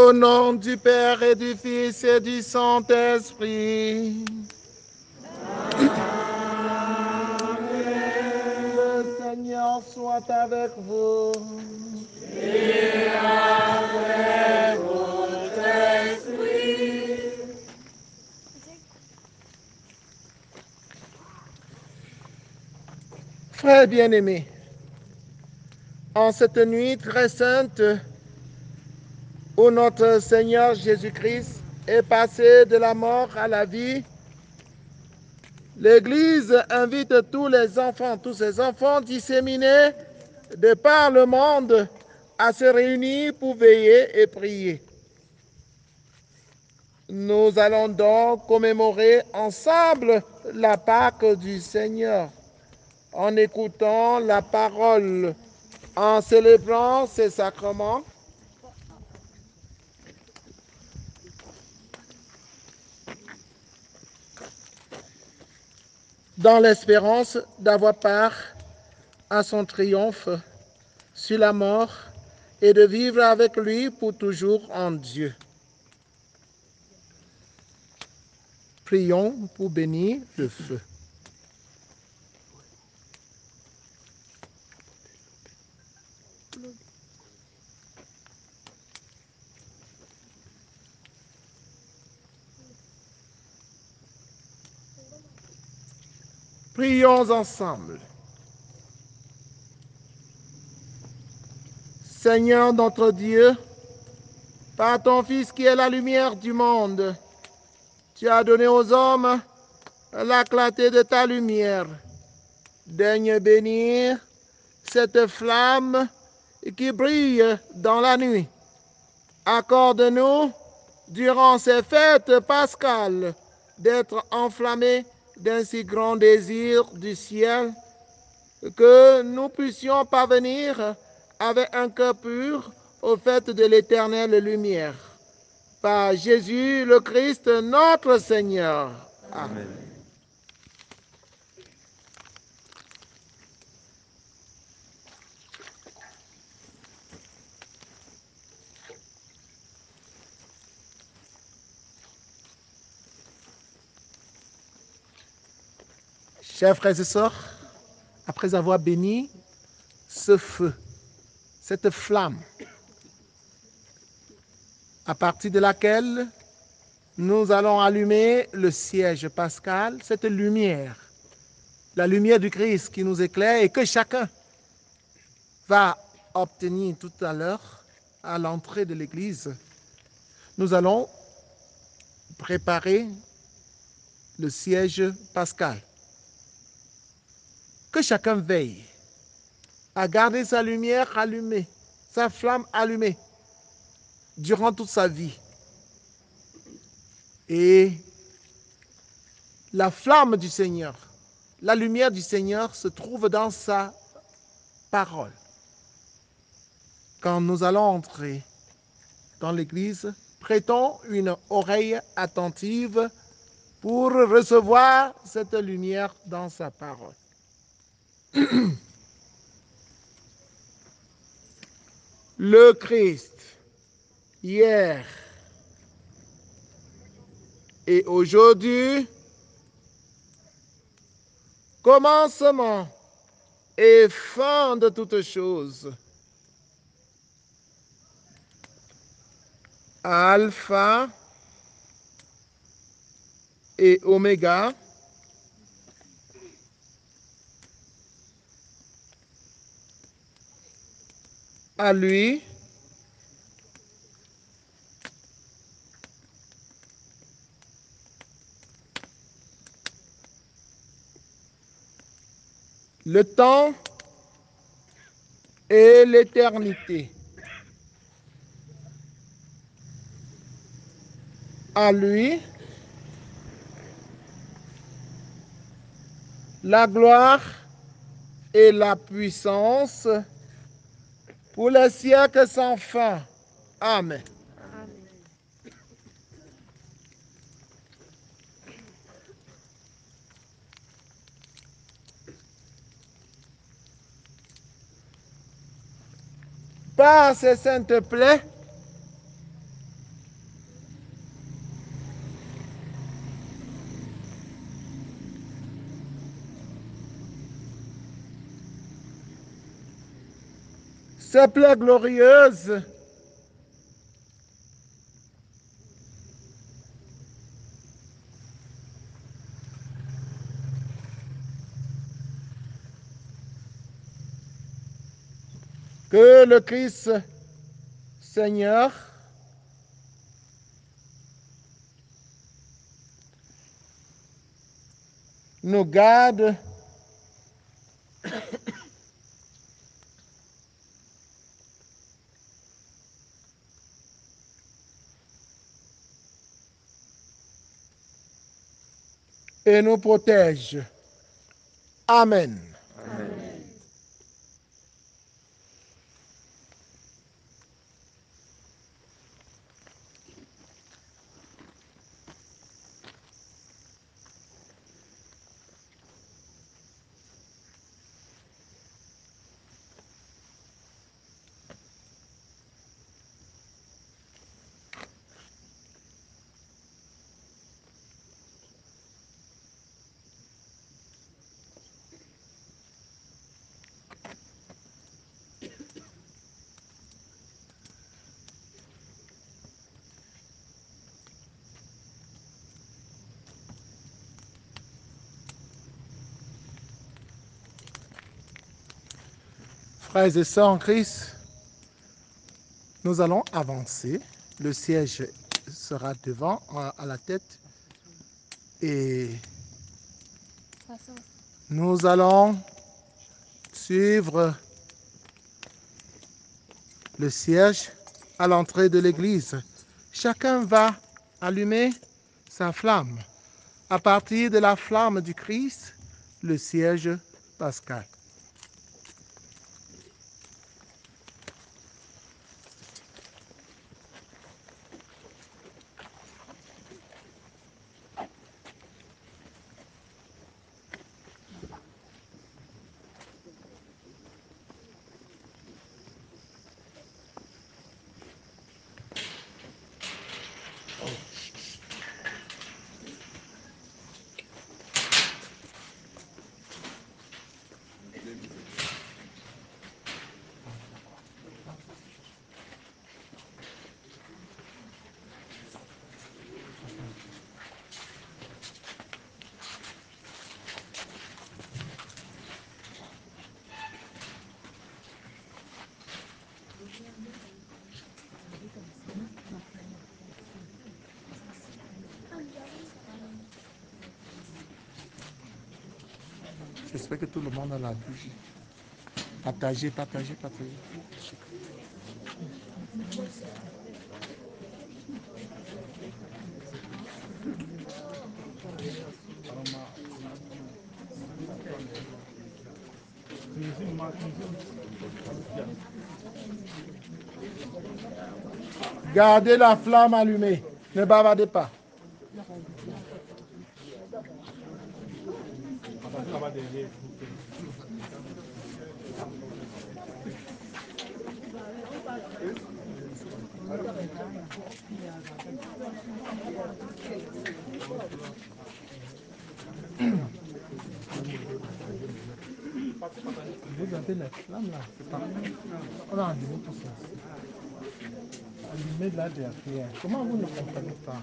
Au nom du Père et du Fils et du Saint-Esprit. Le Seigneur soit avec vous. Et avec votre esprit. Frères bien-aimés, en cette nuit très sainte où notre Seigneur Jésus-Christ est passé de la mort à la vie, l'Église invite tous ces enfants disséminés de par le monde à se réunir pour veiller et prier. Nous allons donc commémorer ensemble la Pâque du Seigneur en écoutant la parole, en célébrant ces sacrements. Dans l'espérance d'avoir part à son triomphe sur la mort et de vivre avec lui pour toujours en Dieu. Prions pour bénir le feu. Prions ensemble. Seigneur notre Dieu, par ton Fils qui est la lumière du monde, tu as donné aux hommes la clarté de ta lumière. Daigne bénir cette flamme qui brille dans la nuit. Accorde-nous, durant ces fêtes pascales, d'être enflammés d'un si grand désir du ciel, que nous puissions parvenir avec un cœur pur au fait de l'éternelle lumière. Par Jésus le Christ, notre Seigneur. Amen. Chers frères et sœurs, après avoir béni ce feu, cette flamme, à partir de laquelle nous allons allumer le siège pascal, cette lumière, la lumière du Christ qui nous éclaire et que chacun va obtenir tout à l'heure à l'entrée de l'église. Nous allons préparer le siège pascal. Que chacun veille à garder sa lumière allumée, sa flamme allumée durant toute sa vie. Et la flamme du Seigneur, la lumière du Seigneur se trouve dans sa parole. Quand nous allons entrer dans l'église, prêtons une oreille attentive pour recevoir cette lumière dans sa parole. Le Christ, hier et aujourd'hui, commencement et fin de toutes choses. Alpha et Oméga, à lui le temps et l'éternité. À lui la gloire et la puissance pour les siècles sans fin. Amen. Par ces saintes plaies, Ces plaies glorieuses que le Christ Seigneur nous garde et nous protège. Amen. Amen. Frères et sœurs en Christ, nous allons avancer. Le siège sera devant, à la tête. Et nous allons suivre le siège à l'entrée de l'église. Chacun va allumer sa flamme. À partir de la flamme du Christ, le siège pascal. J'espère que tout le monde a la bougie. Partagez, partagez, partagez. Gardez la flamme allumée. Ne bavardez pas. Vous avez la flamme là, c'est pas. On a allumé tout ça. Allumez là derrière. Comment vous ne comprenez pas?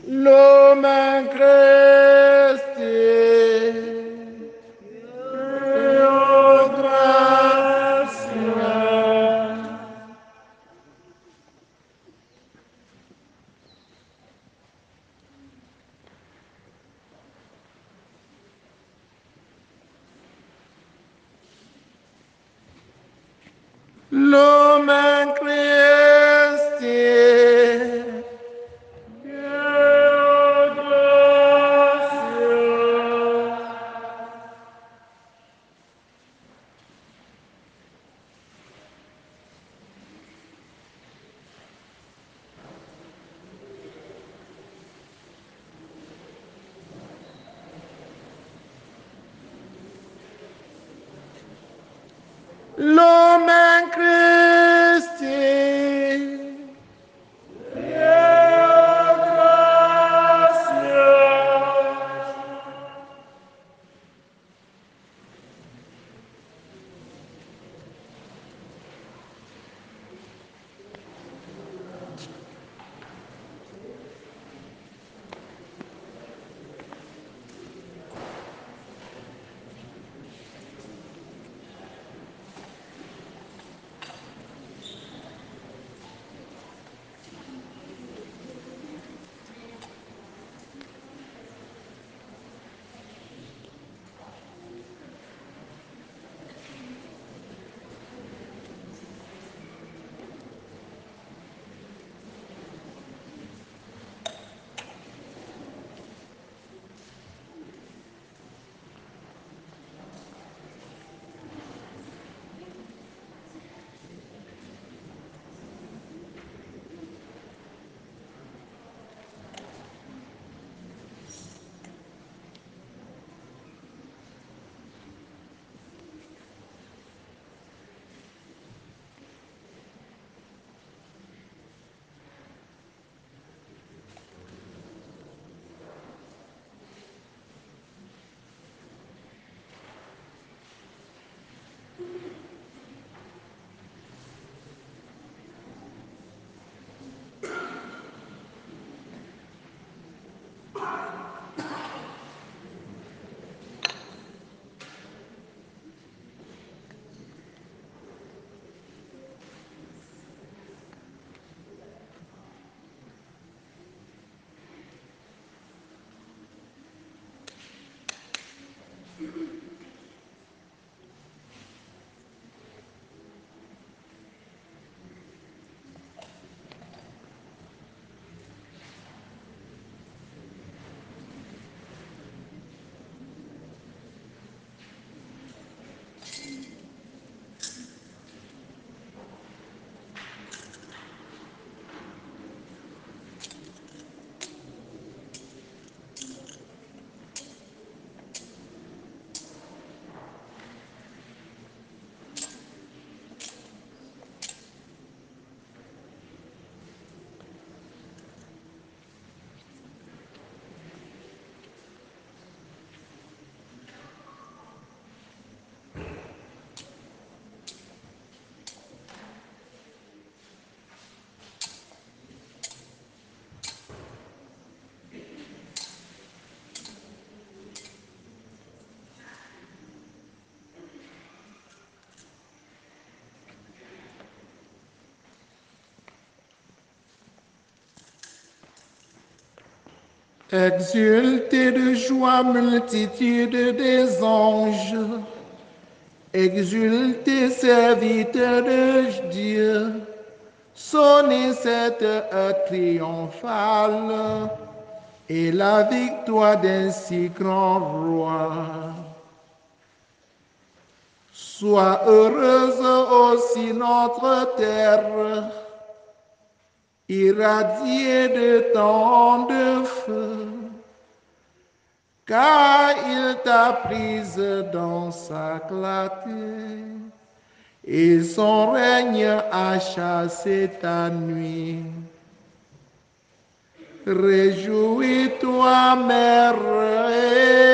L'homme incresté. L'homme incresté. L'homme incresté. Exultez de joie, multitude des anges. Exultez, serviteurs de Dieu. Sonnez cette heure triomphale et la victoire d'un si grand roi. Sois heureuse aussi notre terre, irradiée de tant de feu, car il t'a prise dans sa clarté, et son règne a chassé ta nuit. Réjouis-toi, mère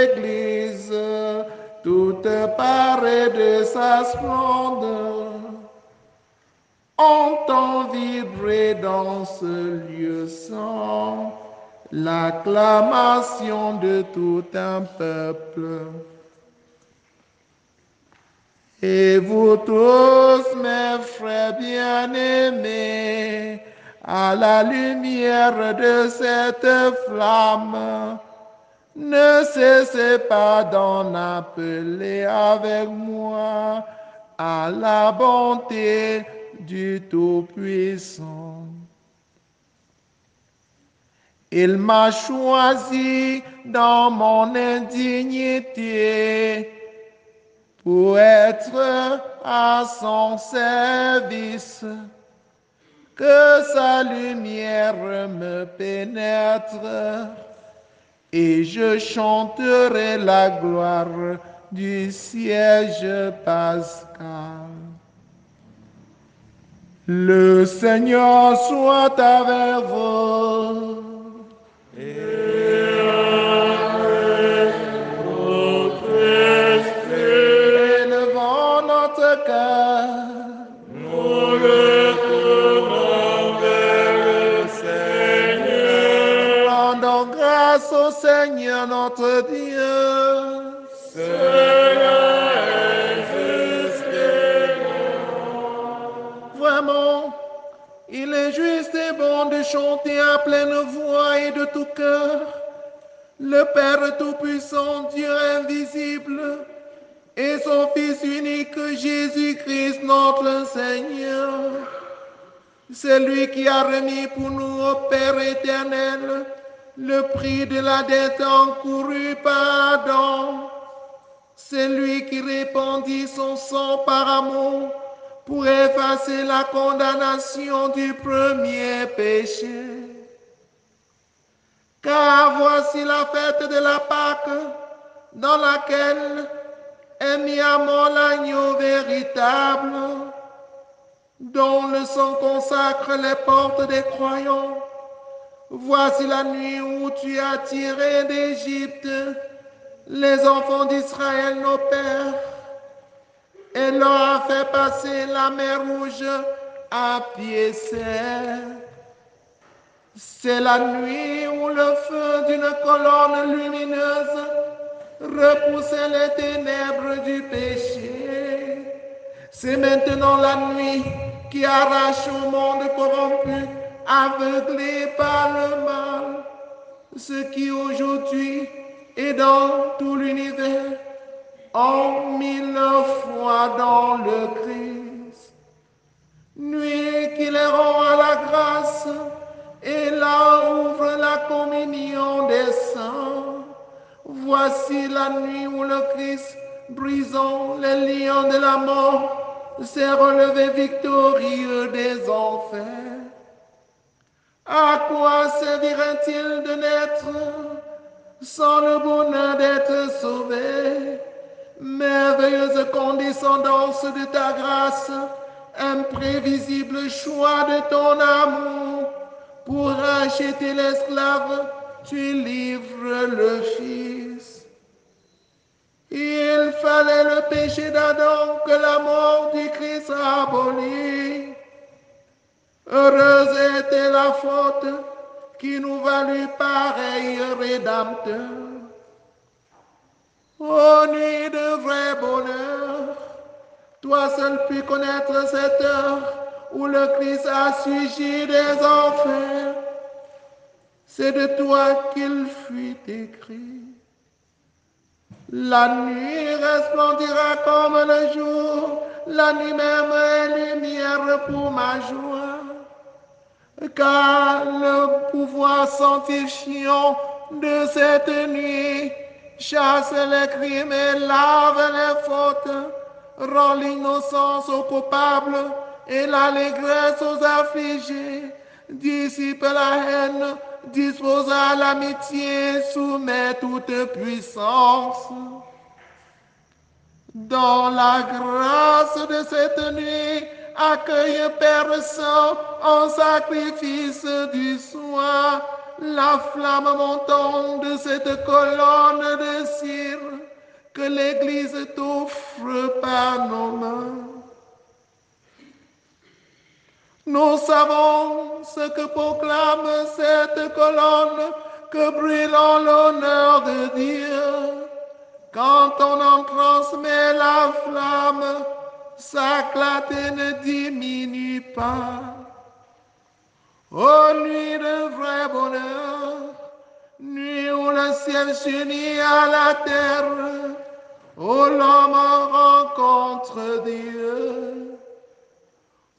Église, toute parée de sa splendeur. Entends vibrer dans ce lieu saint l'acclamation de tout un peuple. Et vous tous, mes frères bien-aimés, à la lumière de cette flamme, ne cessez pas d'en appeler avec moi à la bonté du Tout-Puissant. Il m'a choisi dans mon indignité pour être à son service, que sa lumière me pénètre et je chanterai la gloire du siège pascal. Le Seigneur soit avec vous. Élevons notre cœur. Nous le tournons vers le Seigneur. Rendons grâce au Seigneur notre Dieu. Cela est juste et bon. Vraiment, il est juste et bon de chanter à pleine voix et de tout cœur le Père Tout-Puissant, Dieu invisible, et son Fils unique, Jésus-Christ, notre Seigneur. C'est lui qui a remis pour nous au Père éternel le prix de la dette encourue par Adam. C'est lui qui répandit son sang par amour pour effacer la condamnation du premier péché. Car voici la fête de la Pâque, dans laquelle est mis à mort l'agneau véritable, dont le sang consacre les portes des croyants. Voici la nuit où tu as tiré d'Égypte les enfants d'Israël, nos pères, et leur a fait passer la mer Rouge à pied sec. C'est la nuit où le feu d'une colonne lumineuse repoussait les ténèbres du péché. C'est maintenant la nuit qui arrache au monde corrompu, aveuglé par le mal, ce qui aujourd'hui est dans tout l'univers ont mis leur foi dans le Christ. Nuit qui les rend à la grâce et là ouvre la communion des saints. Voici la nuit où le Christ, brisant les liens de la mort, s'est relevé victorieux des enfers. À quoi servirait-il de naître sans le bonheur d'être sauvé? Merveilleuse condescendance de ta grâce, imprévisible choix de ton amour, pour racheter l'esclave, tu livres le Fils. Il fallait le péché d'Adam que la mort du Christ a aboli. Heureuse était la faute qui nous valut pareil rédempteur. Ô nuit de vrai bonheur, toi seul puis connaître cette heure où le Christ a surgi des enfers. C'est de toi qu'il fut écrit. La nuit resplendira comme le jour, la nuit même est lumière pour ma joie. Car le pouvoir sanctifiant de cette nuit chasse les crimes et lave les fautes, rend l'innocence aux coupables et l'allégresse aux affligés, dissipe la haine, dispose à l'amitié, soumet toute puissance. Dans la grâce de cette nuit, accueille Père Saint en sacrifice du soin la flamme montante de cette colonne de cire que l'Église t'offre par nos mains. Nous savons ce que proclame cette colonne, que brûle en l'honneur de Dieu. Quand on en transmet la flamme, sa clarté ne diminue pas. Ô nuit de vrai bonheur, nuit où le ciel s'unit à la terre, où l'homme rencontre Dieu.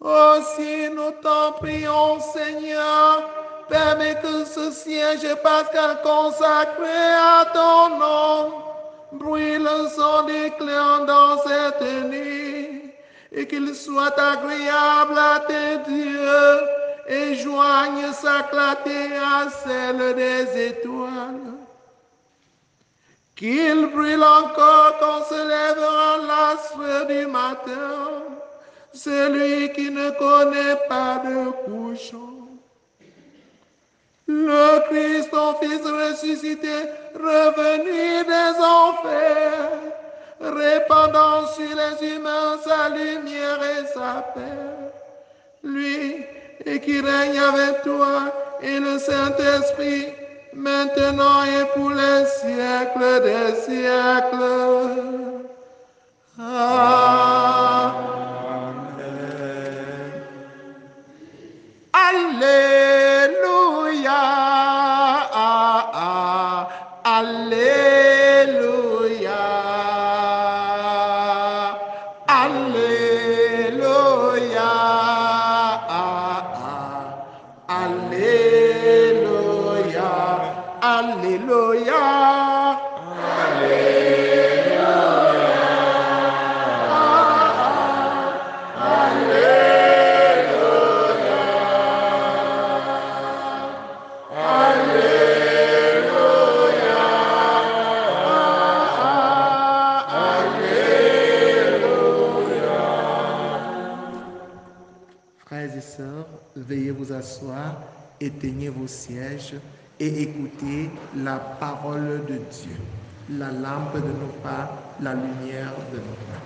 Aussi nous t'en prions, Seigneur, permets que ce siège pascal consacré à ton nom brûle son déclin dans cette nuit, et qu'il soit agréable à tes dieux et joigne sa clarté à celle des étoiles. Qu'il brûle encore quand se lèvera l'astre du matin, celui qui ne connaît pas de couchant. Le Christ, ton Fils ressuscité, revenu des enfers, répandant sur les humains sa lumière et sa paix. Lui et qui règne avec toi et le Saint-Esprit, maintenant et pour les siècles des siècles. Amen. Alléluia. Alléluia. Alléluia. Alléluia. Alléluia. Frères et sœurs, veuillez vous asseoir, éteignez vos sièges et écoutez la parole de Dieu, la lampe de nos pas, la lumière de nos pas.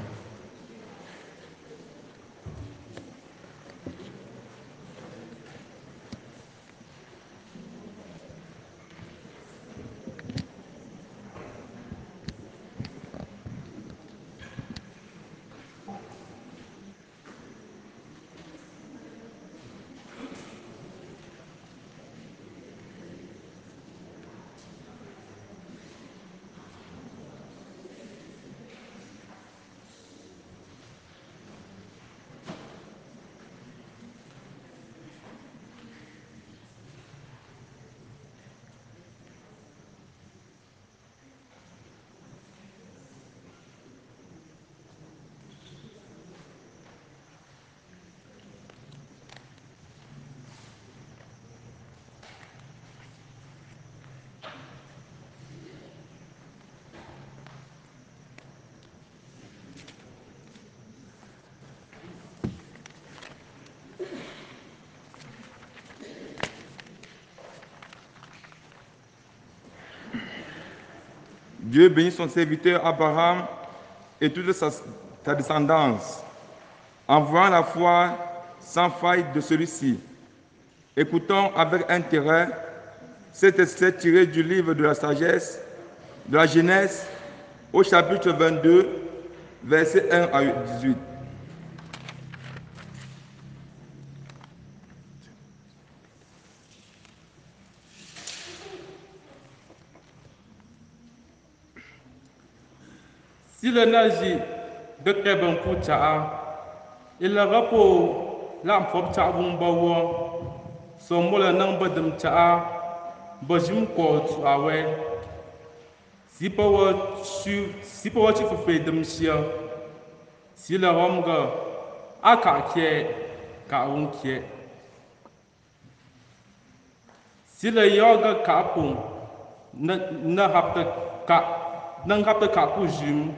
Dieu bénit son serviteur Abraham et toute sa descendance, en voyant la foi sans faille de celui-ci. Écoutons avec intérêt cet extrait tiré du livre de la sagesse, de la Genèse, au chapitre 22, versets 1 à 18. Si le nagi de keben pucha, il rapo l'amphop chabum bawo, son mola nang badum cha, bajum ko tu awe. Si pawa chu fe dum shia, si le romga aka kie ka un kie. Si le yoga ka pung na hapta ka pu jum.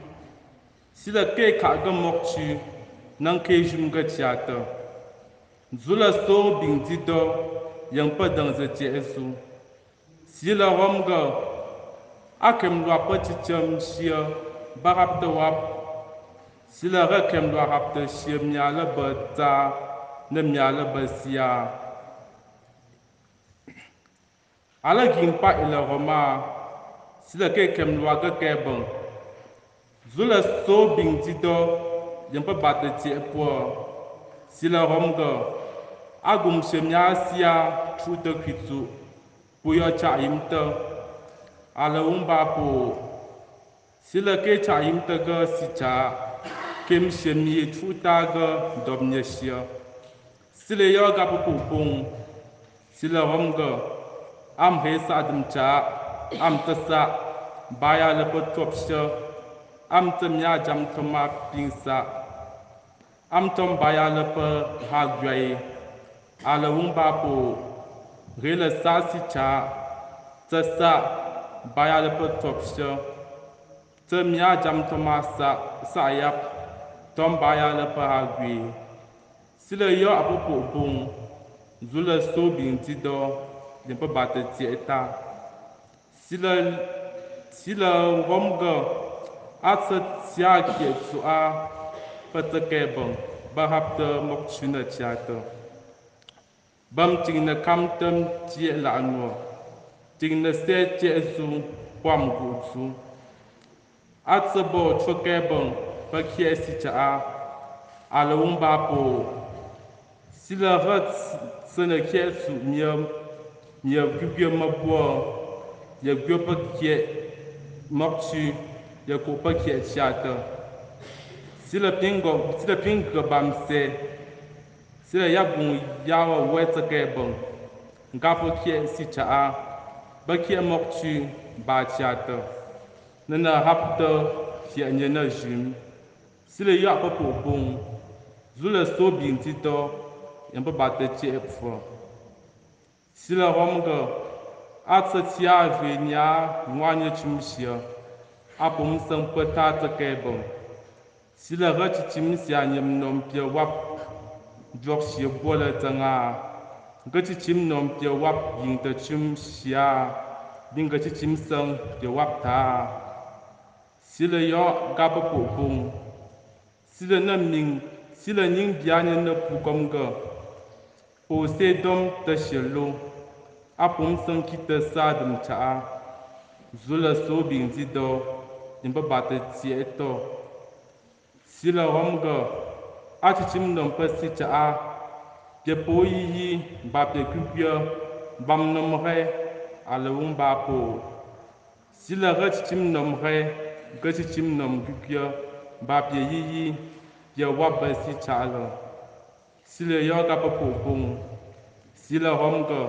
Si le ke ka ga mokchu nang ke jum ga tiata zula so bing di do yang pa dang ze jesu si le rom ga akem lwa pa chi cham sia barap de wap si le ra kem lwa hap de sia mya la ba ta ne mya la ba sia ala ging pa ile roma si le ke kem lwa ga ke bang zula so bing di do yang pa ba de che po si le rom ga agum semya sia tru de kitsu pu yo cha yim te ala ba po si le ke cha yim te ga si cha kem semye tru ta ga dom nye sia si le yo ga pu pung si le rom ga am he sa dum cha am ta sa ba ya le po top sia am tem ya jam thoma pingsa am tom baya le pe ha gwe ala ba po rele sa si cha sa baya le pe top sia tem ya jam thoma sa yap tom baya le pe ha gwe si le yo apo po bung zule so bin ti do le pe ba te ti eta si le romga atse tia ke su a pete ke bang ba hap de mok chuna tia te bam ting na kam tem tie la no ting na se tie su kwam gu su atse bo cho ke bang ba kie si cha a ala ba po si la rat se na kie su miam gubye ma bo ya gubye pa kie mok chu ya ko pa kie chiata si le pingo bam se si le yabun yawa weta ke bon ngapo kie si cha a ba kie mok chu ba chiata na hapta kie nye na jum si le ya pa po bon zule so bin ti do yan pa ba te che fo si le romga atsa tia ve nya nwanye chumsia apom sang pata ta ke bon si le ra chi chim sia nyem nom pie wap jok sie bola tanga ga chi chim nom pie wap yin ta chim sia ding ga chi chim sang pie wap ta si le yo ga pa po bung si le na ming si le ning bia ne na pu kom ga po se dom ta shelo apom sang ki ta sa dum cha zula so bin ti do in ba ba te tie to si le romga a chi chim nom pa si cha a ke po yi ba pe kupya bam nom re ala ba po si le ra chi chim nom re ga chi chim nom kupya ba pe yi ya wa ba si cha la si le yo ga pa po bung si le romga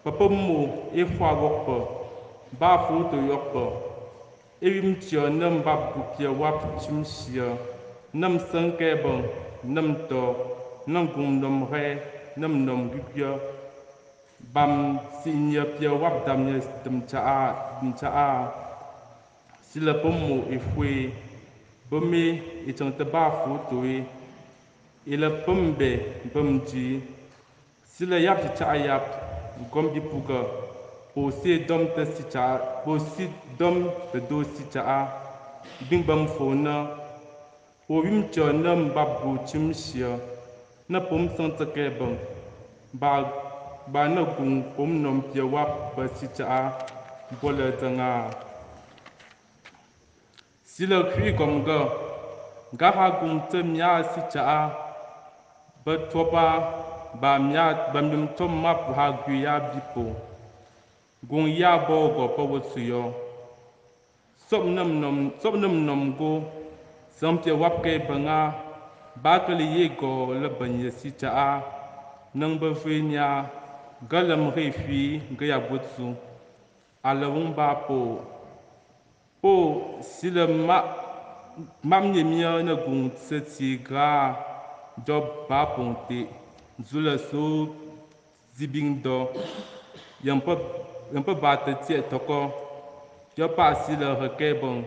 pa po mo e fwa gok pa ba fu to yok pa evim tio nam bab kupya wap chim sia nam sang ke bang nam to nam gum nom re nam nom kupya bam sinya pia wap dam nya dum cha a si le pom mo e fwe bome e chang te ba fu to e le pom be bom ji si le yap cha yap gom bi puga posi dom te si cha posi dom te do si cha bing bam fo na po wim cho nam bab bu chim sia na pom sang te ke bang ba na gung pom nom pia wap ba si cha bola tanga sila khui kom ga ha gung te mya si cha ba topa ba mya ba mim tom map ha gu ya bipo gung ya bo go pa wo su yo sop nam nom go sam pia wap ke banga ba ka li ye go le ban ye si cha nang ba fi nya ga lam re fi ga ya butsu ala wung ba po sila mam ye mia na gung se ti ga job ba ponte zula so zibing do yang pa ba te ti toko yo pa sila ha ke bon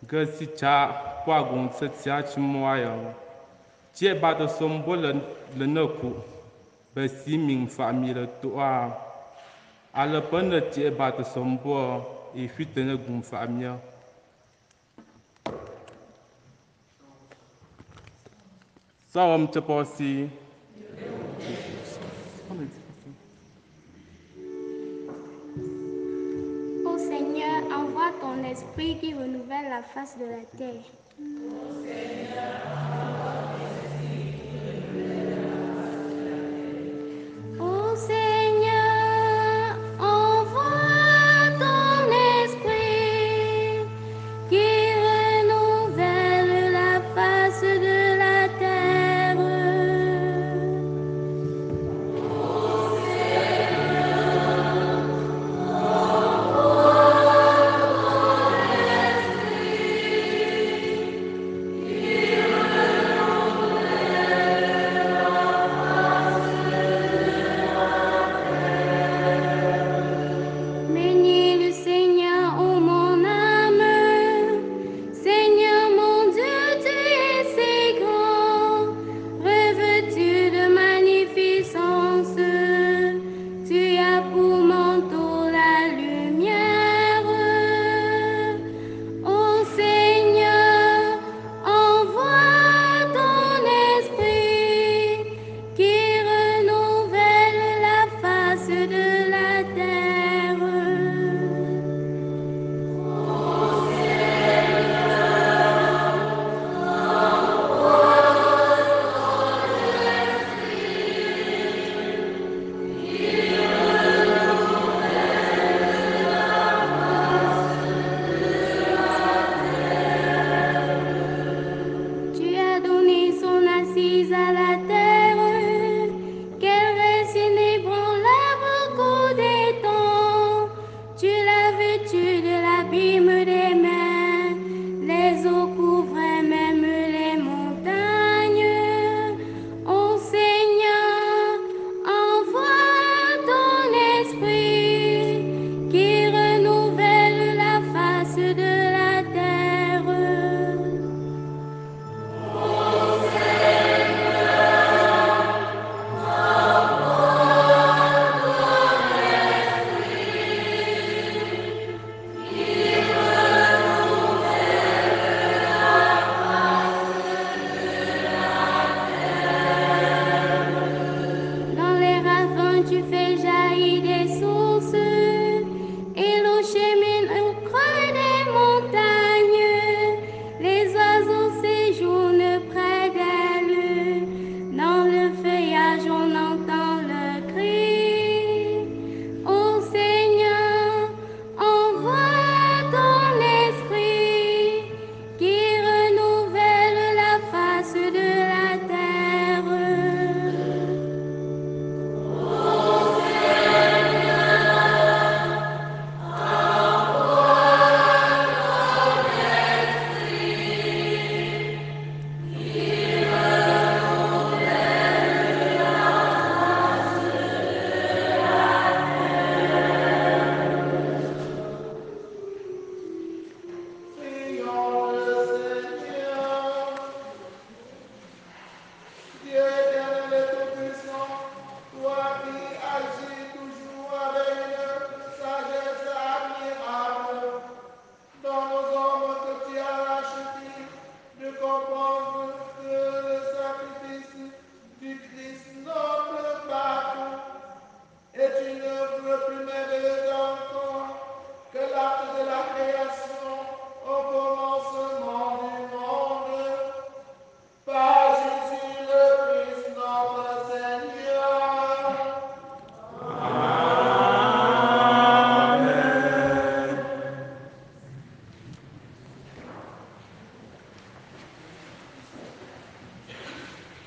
ga si cha kwa gung se tia chi mo ya che ba de som bo le na ku ba si ming fa mi le to a ala pa na che ba de som bo e fi te na gung fa mi Psalm chapter 6. Ô Seigneur, envoie ton esprit qui renouvelle la face de la terre. Ô Seigneur, envoie ton esprit qui renouvelle la face de la terre.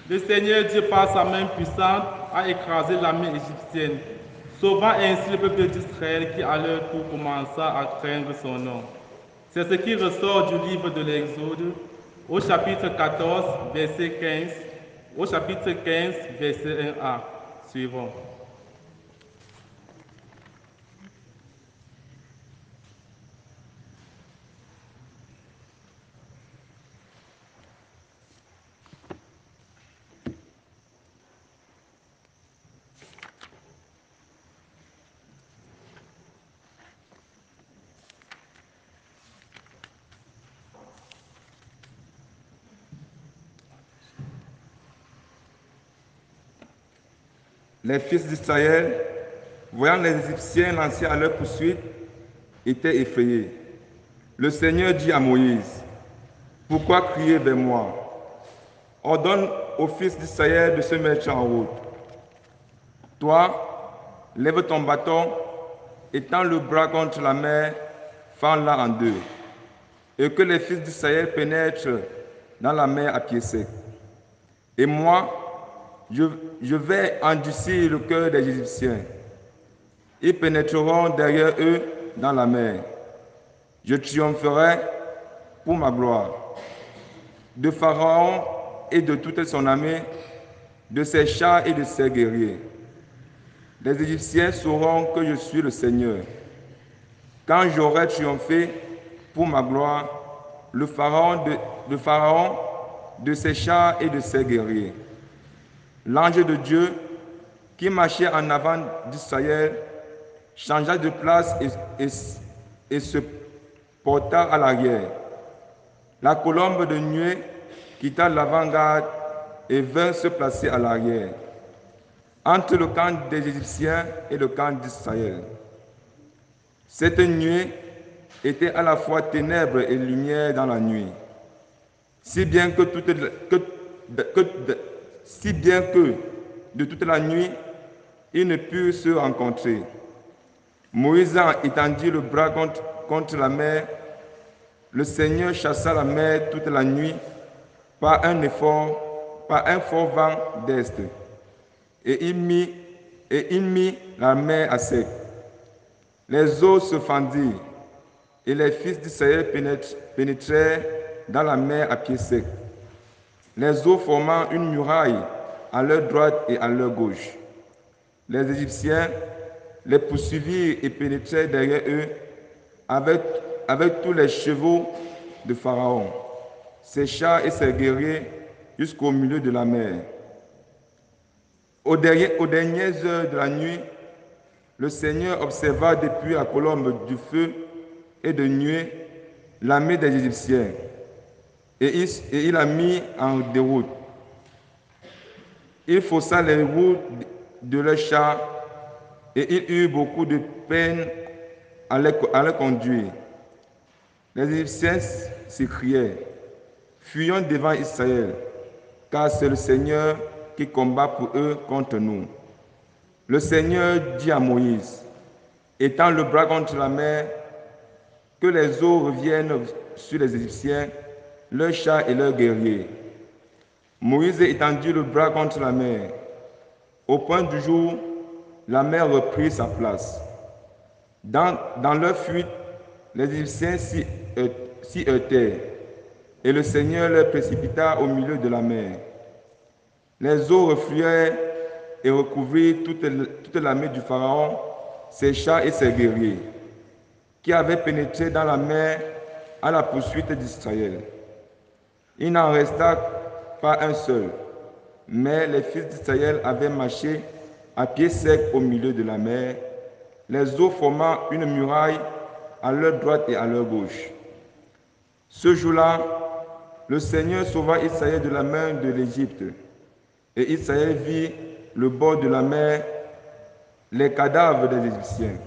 Le Seigneur Dieu, par sa main puissante, a écrasé l'armée égyptienne, sauvant ainsi le peuple d'Israël qui à leur tour commença à craindre son nom. C'est ce qui ressort du livre de l'Exode, au chapitre 14, verset 15, au chapitre 15, verset 1a, suivant. Les fils d'Israël, voyant les Égyptiens lancés à leur poursuite, étaient effrayés. Le Seigneur dit à Moïse, « Pourquoi crier vers moi? Ordonne aux fils d'Israël de se mettre en route. Toi, lève ton bâton, étends le bras contre la mer, fends-la en deux, et que les fils d'Israël pénètrent dans la mer à pied sec. Et moi, je vais endurcir le cœur des Égyptiens. Ils pénétreront derrière eux dans la mer. Je triompherai pour ma gloire. De Pharaon et de toute son armée, de ses chars et de ses guerriers. Les Égyptiens sauront que je suis le Seigneur. Quand j'aurai triomphé pour ma gloire, le Pharaon, de ses chars et de ses guerriers. L'ange de Dieu, qui marchait en avant d'Israël, changea de place et se porta à l'arrière. La colombe de nuée quitta l'avant-garde et vint se placer à l'arrière, entre le camp des Égyptiens et le camp d'Israël. Cette nuée était à la fois ténèbres et lumière dans la nuit, si bien que de toute la nuit, ils ne purent se rencontrer. Moïse étendit le bras contre la mer. Le Seigneur chassa la mer toute la nuit par un fort vent d'est. Et il mit la mer à sec. Les eaux se fendirent, et les fils d'Israël pénétrèrent dans la mer à pied sec, les eaux formant une muraille à leur droite et à leur gauche. Les Égyptiens les poursuivirent et pénétrèrent derrière eux avec tous les chevaux de Pharaon, ses chars et ses guerriers jusqu'au milieu de la mer. Aux dernières heures de la nuit, le Seigneur observa depuis la colombe du feu et de nuée l'armée des Égyptiens, et il a mis en déroute. Il faussa les roues de leurs chars, et il eut beaucoup de peine à les conduire. Les Égyptiens s'écriaient, « Fuyons devant Israël, car c'est le Seigneur qui combat pour eux contre nous. » Le Seigneur dit à Moïse, « Étends le bras contre la mer, que les eaux reviennent sur les Égyptiens, leurs chars et leurs guerriers. » Moïse étendit le bras contre la mer. Au point du jour, la mer reprit sa place. Dans leur fuite, les Égyptiens s'y heurtèrent, et le Seigneur les précipita au milieu de la mer. Les eaux refluèrent et recouvrirent toute l'armée du Pharaon, ses chars et ses guerriers, qui avaient pénétré dans la mer à la poursuite d'Israël. Il n'en resta pas un seul, mais les fils d'Israël avaient marché à pied sec au milieu de la mer, les eaux formant une muraille à leur droite et à leur gauche. Ce jour-là, le Seigneur sauva Israël de la main de l'Égypte, et Israël vit le bord de la mer, les cadavres des Égyptiens.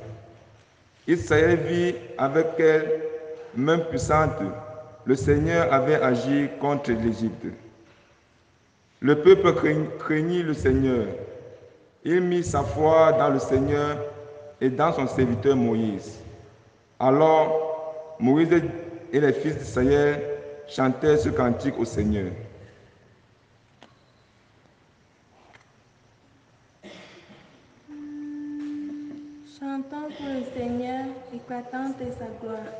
Israël vit avec quelle main puissante le Seigneur avait agi contre l'Égypte. Le peuple craignit le Seigneur. Il mit sa foi dans le Seigneur et dans son serviteur Moïse. Alors, Moïse et les fils d'Israël chantèrent ce cantique au Seigneur. Chantons pour le Seigneur, éclatante de sa gloire.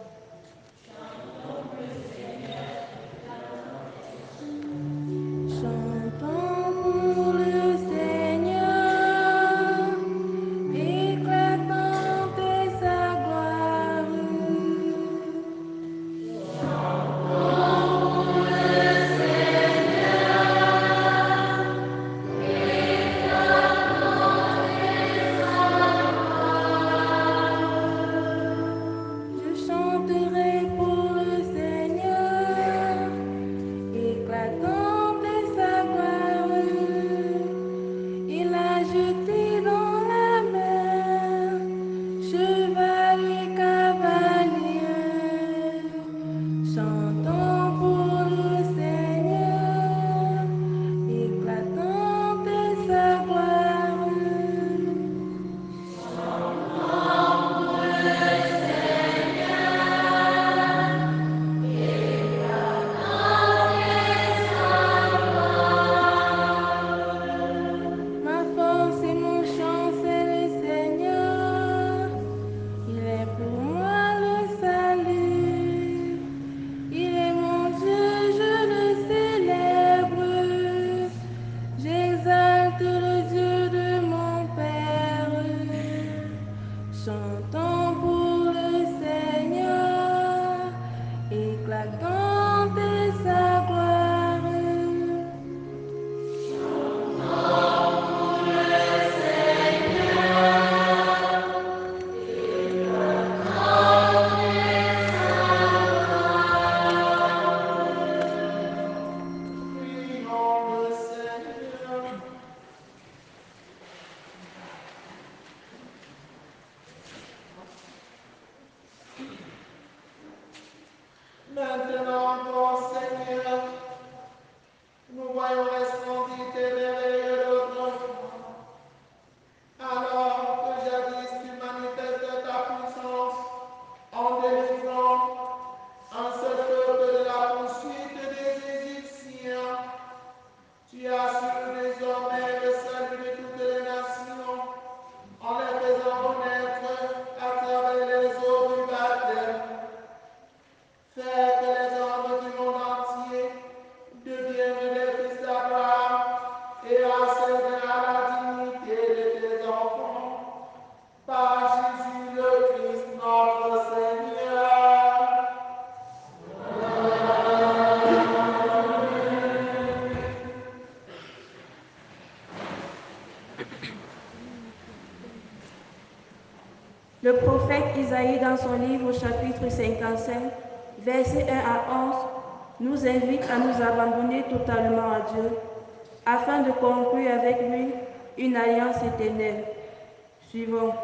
Chantons pour le Seigneur, éclatante de sa gloire. Je chanterai pour le Seigneur, éclatante de sa gloire. Il a jeté dans la mer, cheval et cavalier. Chantons pour le Seigneur, éclatante de sa gloire. Ma force et mon chant, c'est le Seigneur. Il est pour moi le salut. Il est mon Dieu, je le célèbre. J'exalte le Dieu de mon Père. Chantons pour le Seigneur, éclatant de sa gloire. Maintenant, ô Seigneur, nous voyons resplendir tes merveilleux d'autrefois. Alors que jadis tu manifestes ta puissance en délivrant un seul peuple de la poursuite des Égyptiens, tu assures désormais le salut de toutes les nations en les faisant connaître à travers les eaux du baptême. Fais que les hommes du monde entier deviennent des fils d'Abraham et accèdent à la dignité de tes enfants. Par Jésus le Christ, notre Seigneur. Le prophète Isaïe, dans son livre au chapitre 55, versets 1 à 11, nous invite à nous abandonner totalement à Dieu, afin de conclure avec lui une alliance éternelle. Suivons.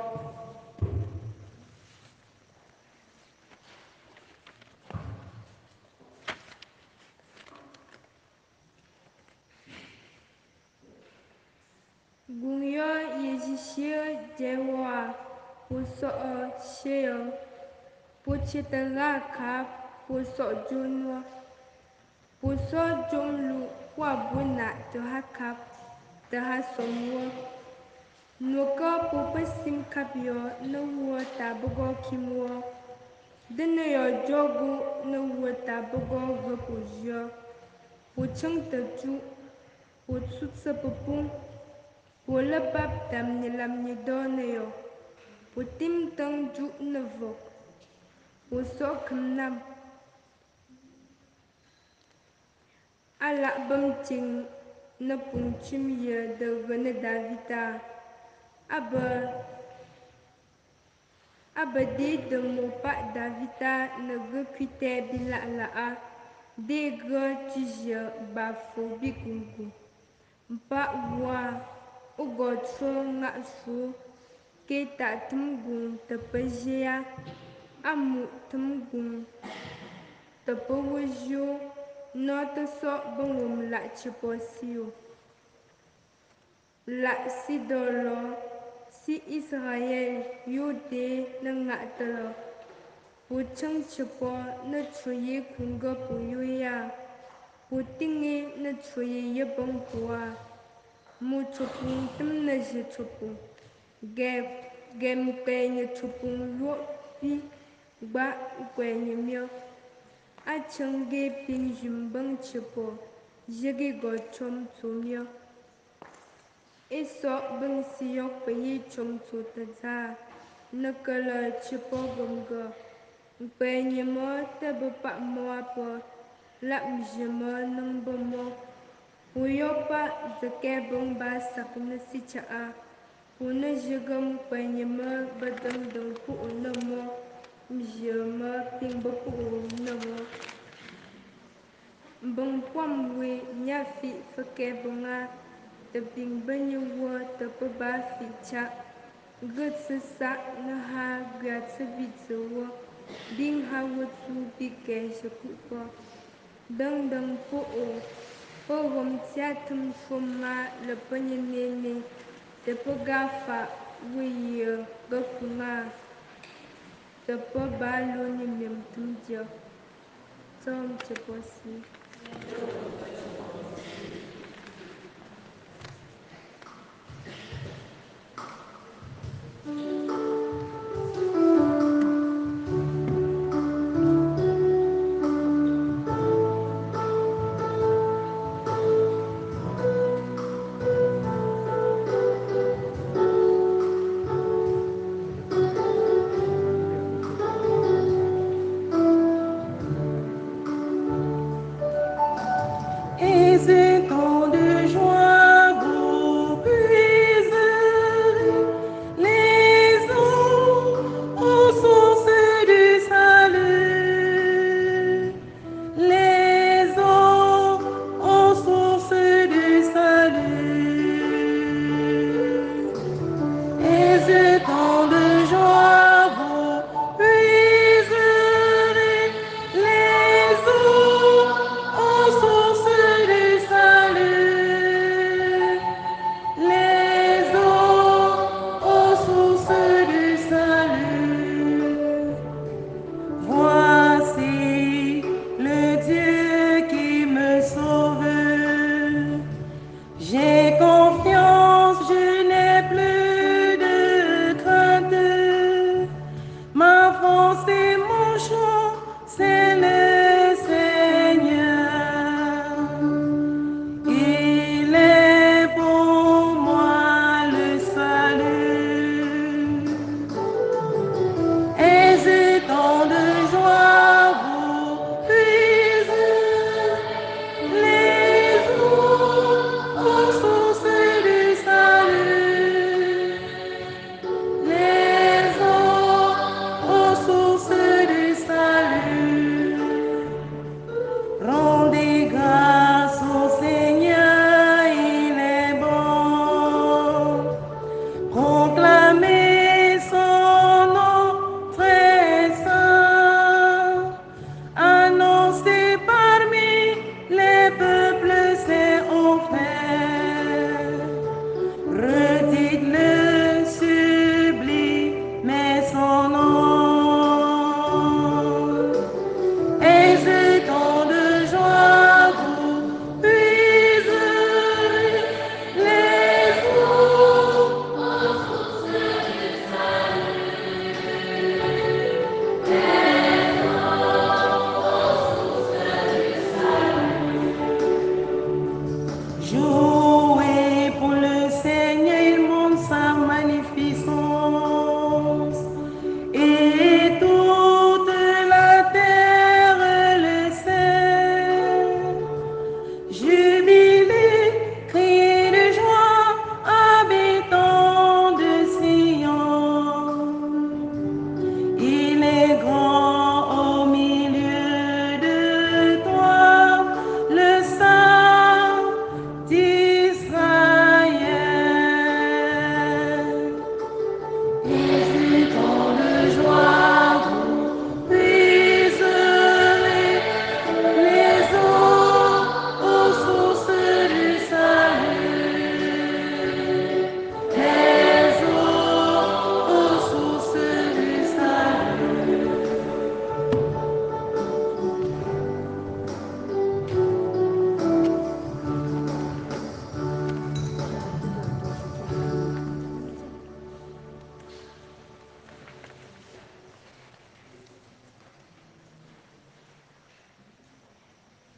Gungyo Yezishir Dewa Puso Sheo Puchitanga Kap Puso Junwa Puso Jumlu Wabuna Tohakap Tahasomwa Nuka Pupasim Kapyo Nuwa Tabugo Kimwa Dinayo Jogu Nuwa Tabugo Vapujyo Puchung Taju Putsutsa Pupung Pula bab dam ni lam ni do na yo. Putim tang ju na vok. Puso kum nam. Ala bam ting na pung chim ye de vene davita. Aba de mo pa davita na ge kwite bila la a. De ge tije ba fo bi gungu. Mpa wa. Ugo tso nga su ke ta tumgung te pejea amu tumgung te pewujio no te so bengum la chiposio la si dolo si Israel yude na nga telo pucheng chipo na chuye kunga puyoya putinge na chuye yebong puwa mu chupung tum na je chupung gep gem kwenye chupung pi gba kwenye myo. A chenge ping jumbang chupo, jigi go chom tumyo. Eso bang siyok payi chom tu taza, nakala chupo gumga. Kwenye mo te bapa mo apo, lap mjemo nung bomo. Uyopa zake bang basak na si chaa. Una jigam kwenye mo badang dang pu unamo, mjemo ping bapu unamo. Bang kwam we nya fi fake bunga, te ping banyu wo te pa ba fi cha. Good sa na ha grat sa bit sa wo, ding ha wo su bi ke sa kupo. Dang dang po o, po wam tia tum fum ma le panye nene, te pa ga fa we ye ga kunga, te pa ba lo ni mem tum jo. Tom te po si. Et c'est tant de joie vous puiserez les eaux aux sources du salut. Les eaux aux sources du salut. Et c'est tant de joie vous puiserez les eaux aux sources du salut. Les eaux aux sources du salut. Voici le Dieu qui me sauve. J'ai confiance, je n'ai plus de crainte. Ma force et mon chant, c'est le Seigneur. Il est pour moi le salut. Et c'est tant de joie vous puise les eaux aux sources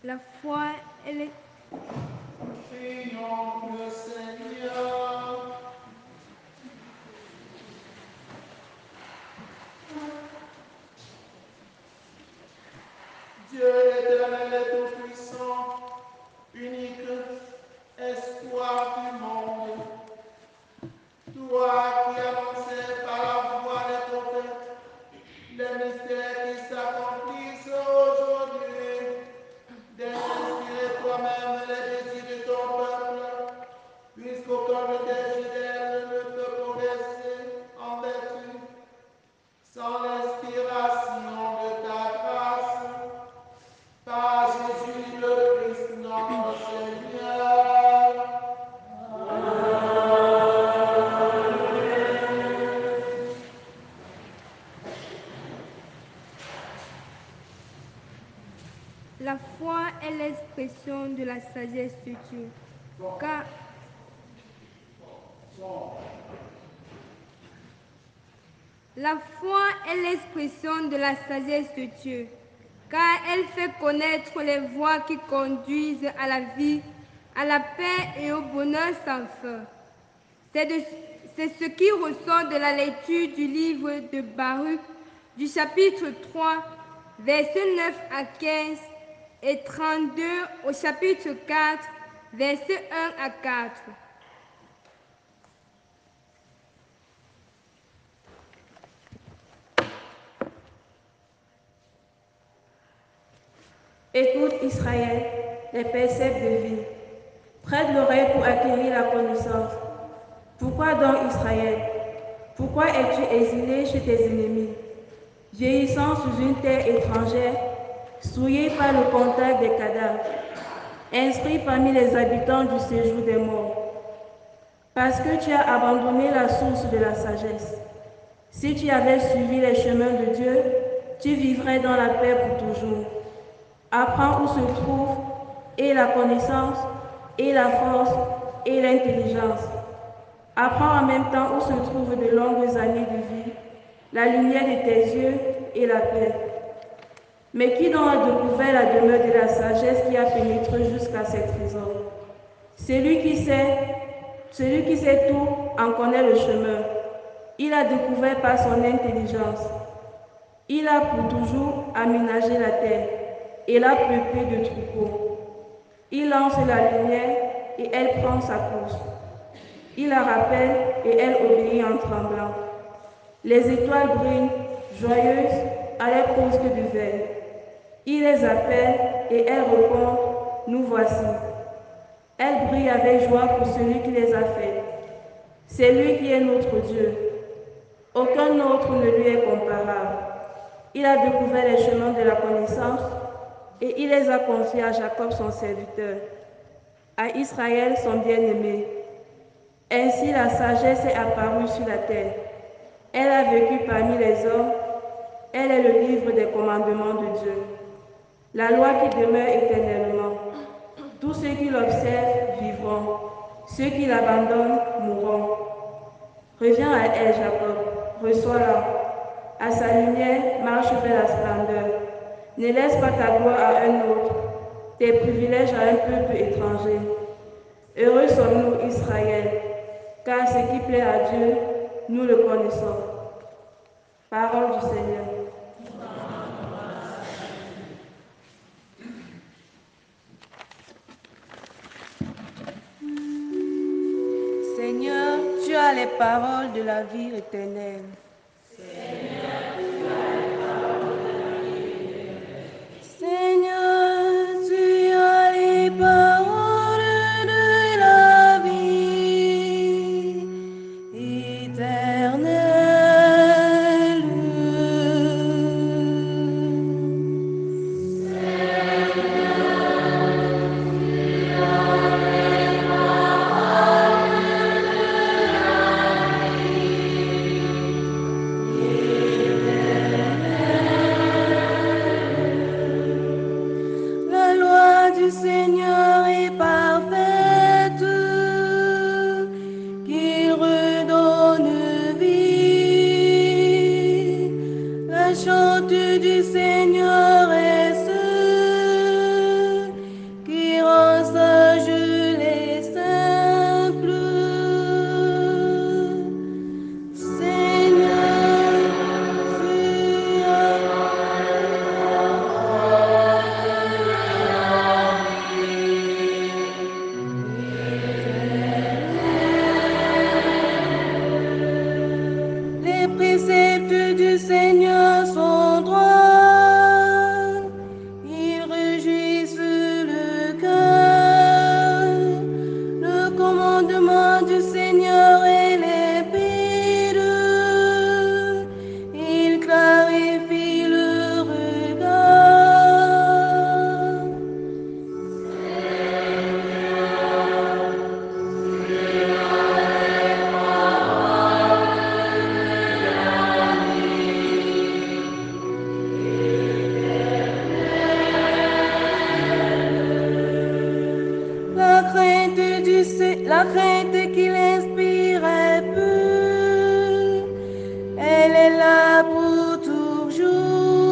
La foi et les... Prions le Seigneur. Dieu éternel et tout-puissant, unique, espoir du monde, toi qui annonçais par la voix des prophètes les mystères qui s'accomplissent aujourd'hui, d'inspirer toi-même les désirs de ton peuple, puisqu'aucun de tes fidèles ne peut progresser en vertu sans l'inspiration de ta grâce. Par Jésus le Christ notre Seigneur. La foi est l'expression de la sagesse de Dieu. Car la foi est l'expression de la sagesse de Dieu, car elle fait connaître les voies qui conduisent à la vie, à la paix et au bonheur sans fin. C'est ce qui ressort de la lecture du livre de Baruch, du chapitre 3, versets 9 à 15, et 32 au chapitre 4, versets 1 à 4. Écoute Israël, les préceptes de vie. Prête l'oreille pour acquérir la connaissance. Pourquoi donc Israël? Pourquoi es-tu exilé chez tes ennemis, vieillissant sous une terre étrangère, souillé par le contact des cadavres, inscrit parmi les habitants du séjour des morts? Parce que tu as abandonné la source de la sagesse. Si tu avais suivi les chemins de Dieu, tu vivrais dans la paix pour toujours. Apprends où se trouve et la connaissance, et la force, et l'intelligence. Apprends en même temps où se trouvent de longues années de vie, la lumière de tes yeux et la paix. Mais qui donc a découvert la demeure de la sagesse qui a pénétré jusqu'à ses trésors? Celui qui sait tout en connaît le chemin. Il a découvert par son intelligence. Il a pour toujours aménagé la terre et l'a peuplée de troupeaux. Il lance la lumière et elle prend sa course. Il la rappelle et elle obéit en tremblant. Les étoiles brillent, joyeuses, à leur poste de veille. Il les appelle et elles répondent, nous voici. Elles brillent avec joie pour celui qui les a faites. C'est lui qui est notre Dieu. Aucun autre ne lui est comparable. Il a découvert les chemins de la connaissance et il les a confiés à Jacob son serviteur, à Israël son bien-aimé. Ainsi la sagesse est apparue sur la terre. Elle a vécu parmi les hommes. Elle est le livre des commandements de Dieu. La loi qui demeure éternellement. Tous ceux qui l'observent vivront. Ceux qui l'abandonnent mourront. Reviens à elle, Jacob. Reçois-la. À sa lumière, marche vers la splendeur. Ne laisse pas ta gloire à un autre, tes privilèges à un peuple étranger. Heureux sommes-nous, Israël, car ce qui plaît à Dieu, nous le connaissons. Parole du Seigneur. Seigneur, tu as les paroles de la vie éternelle. Seigneur, tu as les paroles de la vie éternelle. crainte qu'il inspirait peu, elle est là pour toujours.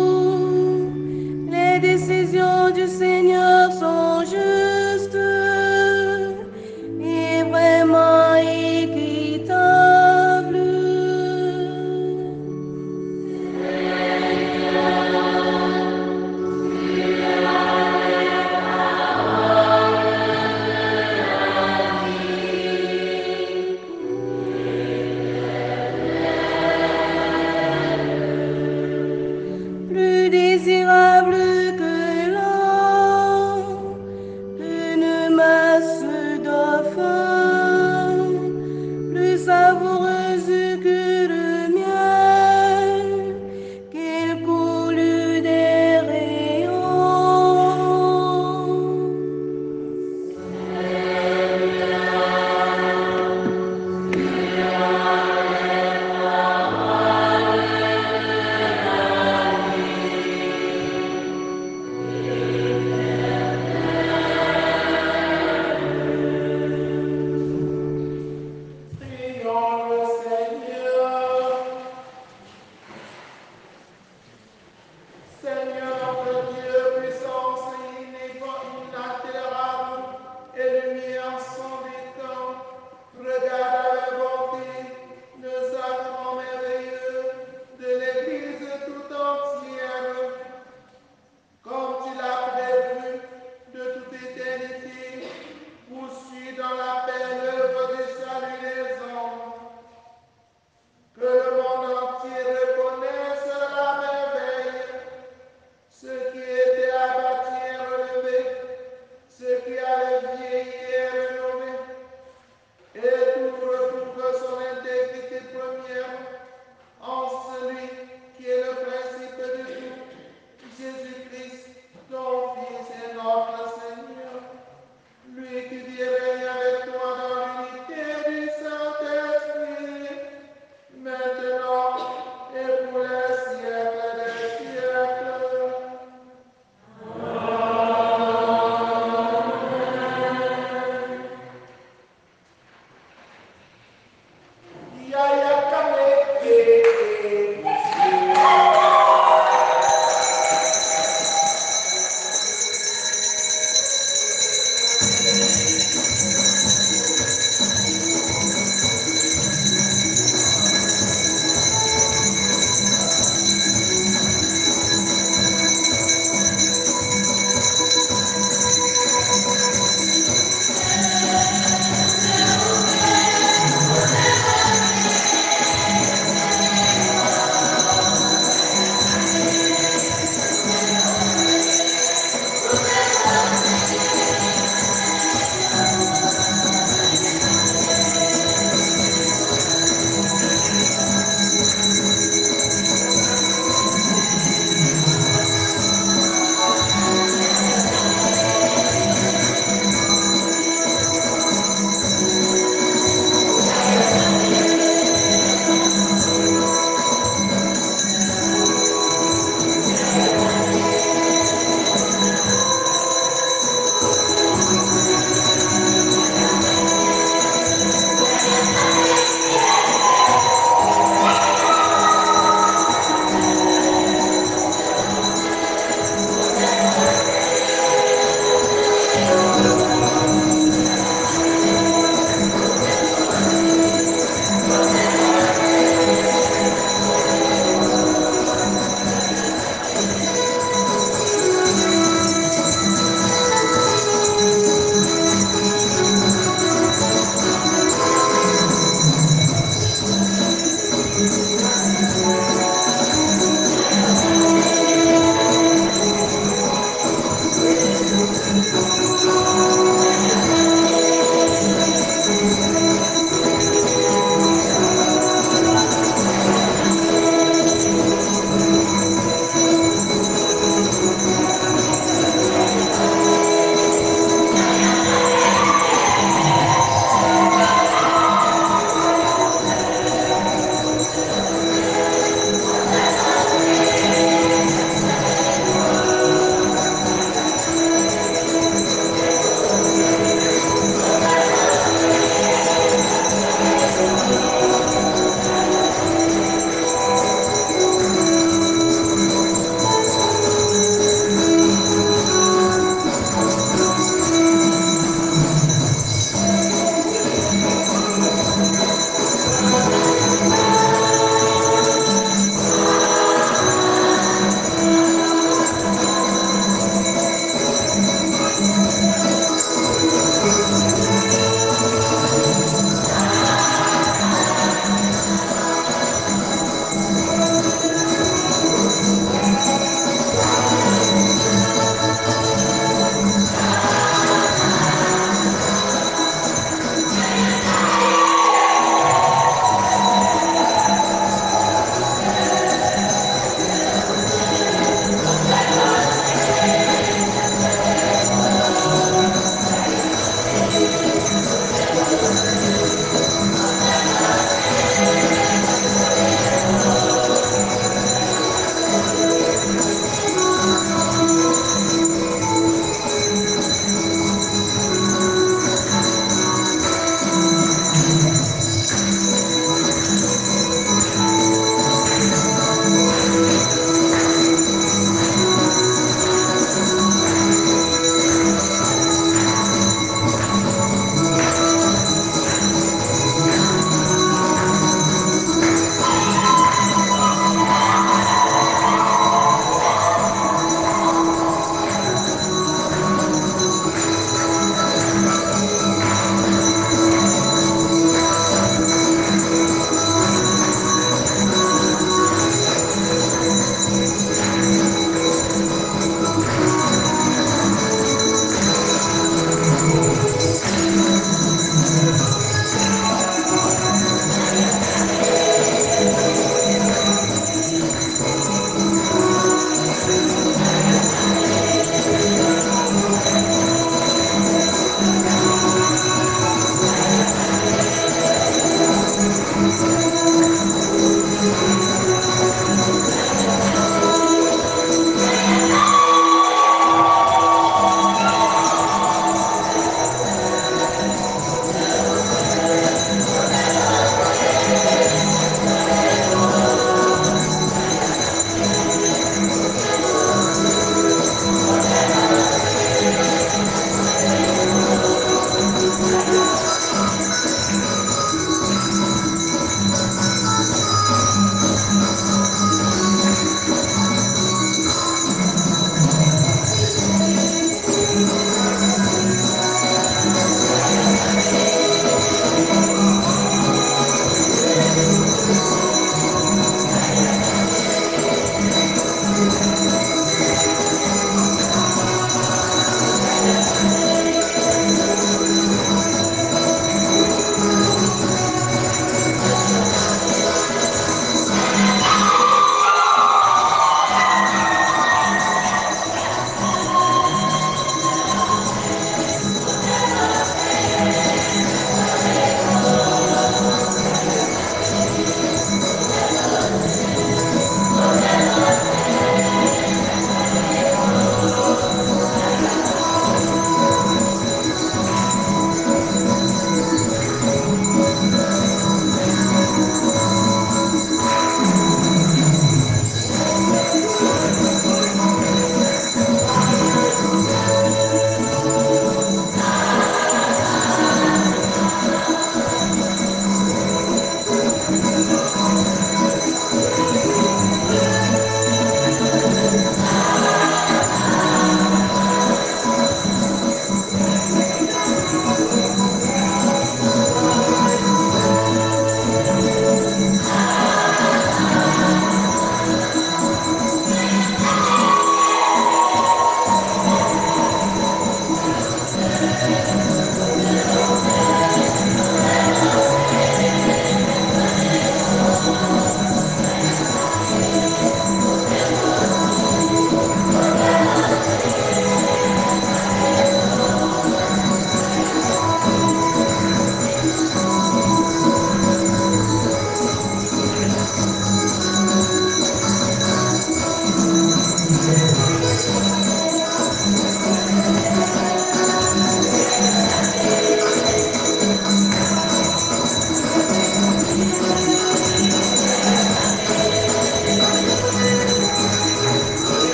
Les décisions du Seigneur sont justes et vraiment équitables. Plus désirable que l'or, une masse dauphin, plus savoureuse que le miel, qu'il coule des rayons. Prions le Seigneur. Seigneur notre Dieu, puissance inaltérable et lumière sans décant, regarde avec bonté le sacrement merveilleux de l'Église tout entière, comme tu l'as prévu de toute éternité, poursuis dans la paix l'œuvre du salut des hommes. Que le monde entier reconnaisse la merveille, ce qui était abattu est relevé, ce qui avait vieilli est rénové, et tout retrouve son intégrité première en celui qui est le principe de tout, Jésus-Christ, ton Fils et notre Seigneur, lui qui vit et règne avec toi dans l'unité du Saint-Esprit, maintenant et pour les siècles des siècles.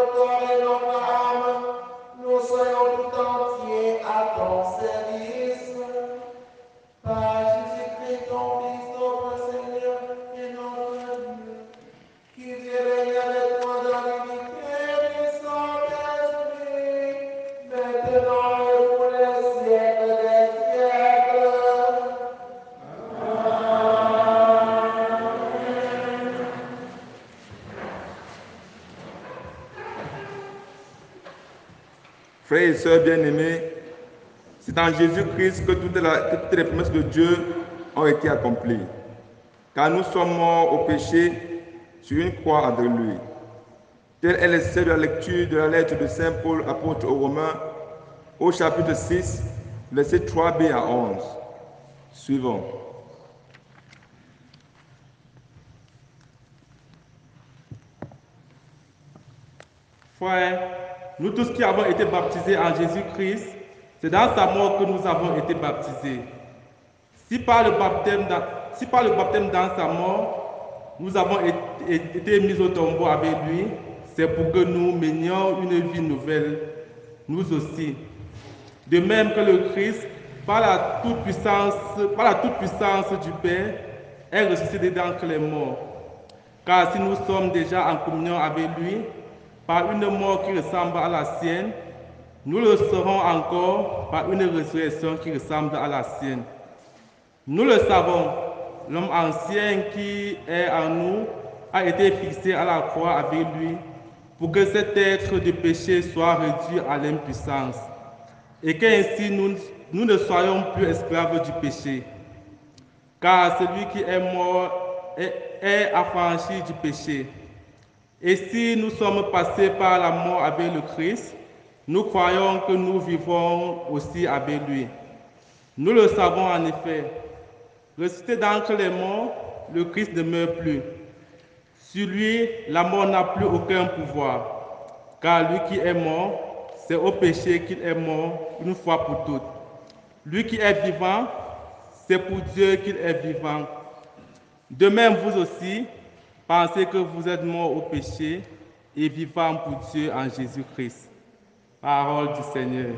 notre corps et notre âme, nous soyons tout entiers à ton service. Par Jésus-Christ, ton Fils, notre Seigneur et notre Dieu, qui vit et règne avec toi dans l'unité du Saint-Esprit, maintenant et pour les siècles des siècles. Frères et sœurs bien-aimés, c'est en Jésus-Christ que toutes les promesses de Dieu ont été accomplies. Car nous sommes morts au péché sur une croix avec lui. Tel est l'essai de la lecture de la lettre de Saint Paul, apôtre aux Romains, au chapitre 6, versets 3b à 11. Suivons. Frères, nous tous qui avons été baptisés en Jésus-Christ, c'est dans sa mort que nous avons été baptisés. Si par le baptême dans sa mort, nous avons été mis au tombeau avec lui, c'est pour que nous menions une vie nouvelle, nous aussi. De même que le Christ, par la toute-puissance du Père, est ressuscité d'entre les morts. Car si nous sommes déjà en communion avec lui, par une mort qui ressemble à la sienne, nous le serons encore par une résurrection qui ressemble à la sienne. Nous le savons, l'homme ancien qui est en nous a été fixé à la croix avec lui pour que cet être de péché soit réduit à l'impuissance et qu'ainsi nous ne soyons plus esclaves du péché. Car celui qui est mort est affranchi du péché. Et si nous sommes passés par la mort avec le Christ, nous croyons que nous vivons aussi avec lui. Nous le savons en effet. Ressuscité d'entre les morts, le Christ ne meurt plus. Sur lui, la mort n'a plus aucun pouvoir. Car lui qui est mort, c'est au péché qu'il est mort une fois pour toutes. Lui qui est vivant, c'est pour Dieu qu'il est vivant. De même, vous aussi, pensez que vous êtes morts au péché et vivants pour Dieu en Jésus-Christ. Parole du Seigneur.